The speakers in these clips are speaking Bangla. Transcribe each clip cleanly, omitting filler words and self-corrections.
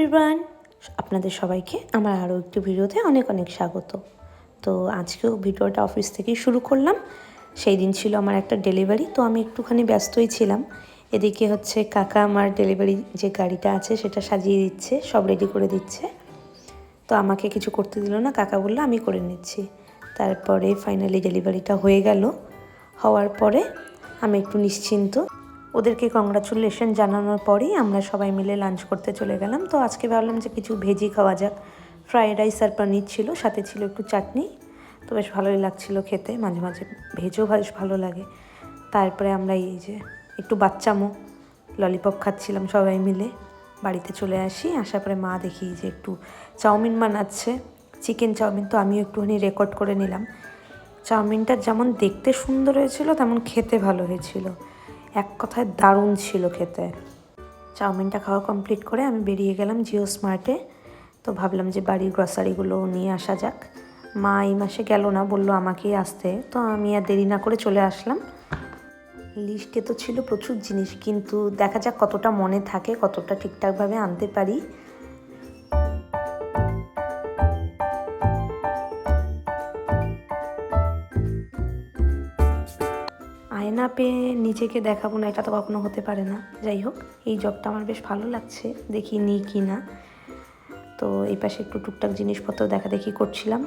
এভরিওয়ান, আপনাদের সবাইকে আমার আরও একটি ভিডিওতে অনেক অনেক স্বাগত। তো আজকেও ভিডিওটা অফিস থেকেই শুরু করলাম। সেই দিন ছিল আমার একটা ডেলিভারি, তো আমি একটুখানি ব্যস্তই ছিলাম। এদিকে হচ্ছে কাকা আমার ডেলিভারি যে গাড়িটা আছে সেটা সাজিয়ে দিচ্ছে, সব রেডি করে দিচ্ছে। তো আমাকে কিছু করতে দিল না, কাকা বললো আমি করে নিচ্ছি। তারপরে ফাইনালি ডেলিভারিটা হয়ে গেল। হওয়ার পরে আমি একটু নিশ্চিন্ত। ওদেরকে কংগ্রাচুলেশন জানানোর পরেই আমরা সবাই মিলে লাঞ্চ করতে চলে গেলাম। তো আজকে ভাবলাম যে কিছু ভেজি খাওয়া যাক। ফ্রাইড রাইস আর পনির ছিল, সাথে ছিল একটু চাটনি। তো বেশ ভালোই লাগছিল খেতে, মাঝে মাঝে ভেজও বেশ ভালো লাগে। তারপরে আমরা এই যে একটু বাচ্চামো ললিপপ খাচ্ছিলাম সবাই মিলে। বাড়িতে চলে আসি, আসার পরে মা দেখি যে একটু চাউমিন বানাচ্ছে, চিকেন চাউমিন। তো আমিও একটুখানি রেকর্ড করে নিলাম। চাউমিনটা যেমন দেখতে সুন্দর হয়েছিল তেমন খেতে ভালো হয়েছিল, এক কথায় দারুণ ছিল খেতে। চাউমিনটা খাওয়া কমপ্লিট করে আমি বেরিয়ে গেলাম জিও স্মার্টে। তো ভাবলাম যে বাড়ির গ্রসারিগুলো নিয়ে আসা যাক। মা এই মাসে গেল না, বলল আমাকেই আসতে। তো আমি আর দেরি না করে চলে আসলাম। লিস্টে তো ছিল প্রচুর জিনিস, কিন্তু দেখা যাক কতটা মনে থাকে, কতটা ঠিকঠাকভাবে আনতে পারি। আয়না পেয়ে নিজেকে দেখাবো না, এটা তো কখনো হতে পারে না। যাই হোক, এই জবটা আমার বেশ ভালো লাগছে, দেখি নিই কি না। তো এই পাশে একটু টুকটাক জিনিসপত্র দেখা দেখি করছিলাম,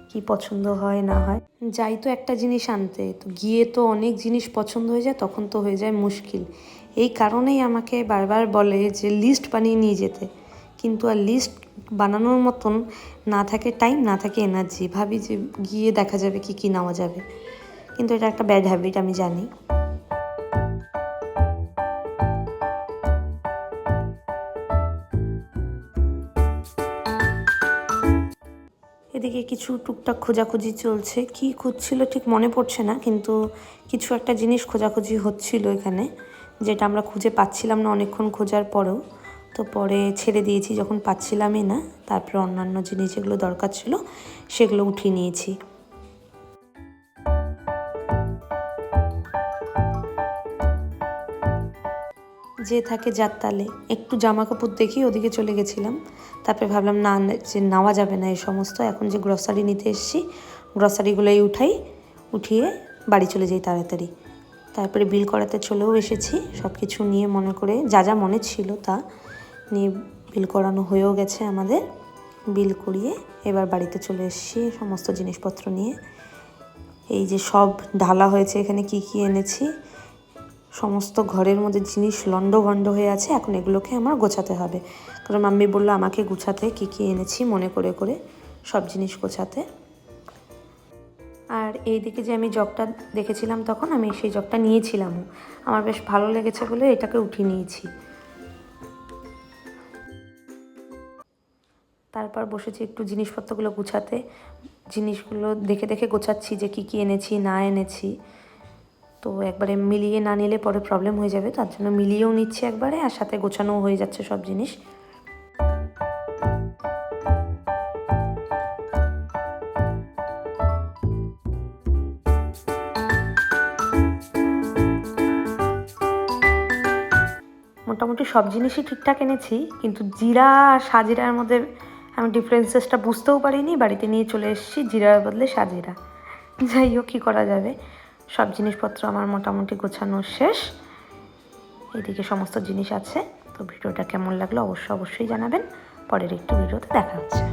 কি পছন্দ হয় না হয়। যাই তো একটা জিনিস আনতে, তো গিয়ে তো অনেক জিনিস পছন্দ হয়ে যায়, তখন তো হয়ে যায় মুশকিল। এই কারণেই আমাকে বারবার বলে যে লিস্ট বানিয়ে নিয়ে যেতে, কিন্তু আর লিস্ট বানানোর মতন না থাকে টাইম, না থাকে এনার্জি। ভাবি যে গিয়ে দেখা যাবে কি কি নেওয়া যাবে, কিন্তু এটা একটা ব্যাড হ্যাবিট, আমি জানি। এদিকে কিছু টুকটাক খোঁজাখুঁজি চলছে, কি খুঁজছিল ঠিক মনে পড়ছে না, কিন্তু কিছু একটা জিনিস খোঁজাখুঁজি হচ্ছিল এখানে, যেটা আমরা খুঁজে পাচ্ছিলাম না অনেকক্ষণ খোঁজার পরেও। তো পরে ছেড়ে দিয়েছি যখন পাচ্ছিলামই না। তারপরে অন্যান্য জিনিস যেগুলো দরকার ছিল সেগুলো উঠিয়ে নিয়েছি। যে থাকে যার তালে, একটু জামা কাপড় দেখি ওদিকে চলে গেছিলাম। তারপরে ভাবলাম না, যে নেওয়া যাবে না এই সমস্ত, এখন যে গ্রসারি নিতে এসেছি গ্রসারিগুলোই উঠিয়ে বাড়ি চলে যাই তাড়াতাড়ি। তারপরে বিল করাতে চলেও এসেছি, সব কিছু নিয়ে মনে করে যা যা মনে ছিল তা নিয়ে বিল করানো হয়েও গেছে আমাদের। বিল করিয়ে এবার বাড়িতে চলে এসেছি সমস্ত জিনিসপত্র নিয়ে। এই যে সব ঢালা হয়েছে, এখানে কি কি এনেছি, সমস্ত ঘরের মধ্যে জিনিস লণ্ডভণ্ড হয়ে আছে। এখন এগুলোকে আমার গোছাতে হবে, কারণ মাম্মি বললো আমাকে গুছাতে, কি কি এনেছি মনে করে করে সব জিনিস গোছাতে। আর এইদিকে যে আমি জগটা দেখেছিলাম তখন, আমি সেই জগটা নিয়েছিলামও, আমার বেশ ভালো লেগেছে বলে এটাকে উঠিয়ে নিয়েছি। তারপর বসেছি একটু জিনিসপত্রগুলো গুছাতে। জিনিসগুলো দেখে দেখে গোছাচ্ছি যে কি কি এনেছি না এনেছি। তো একবারে মিলিয়ে না নিলে পরে প্রবলেম হয়ে যাবে, তার জন্য মিলিয়েও নিচ্ছি একবারে, আর সাথে গোছানোও হয়ে যাচ্ছে সব জিনিস। মোটামুটি সব জিনিসই ঠিকঠাক এনেছি, কিন্তু জিরা আর সাজিরার মধ্যে আমি ডিফারেন্সেসটা বুঝতেও পারিনি। বাড়িতে নিয়ে চলে এসেছি জিরার বদলে সাজিরা। যাই হোক, কী করা যাবে। সব জিনিসপত্র আমার মোটামুটি গোছানো শেষ। এদিকে সমস্ত জিনিস আছে। তো ভিডিওটা কেমন লাগলো অবশ্যই জানাবেন। পরের একটু ভিডিওতে দেখা হচ্ছে।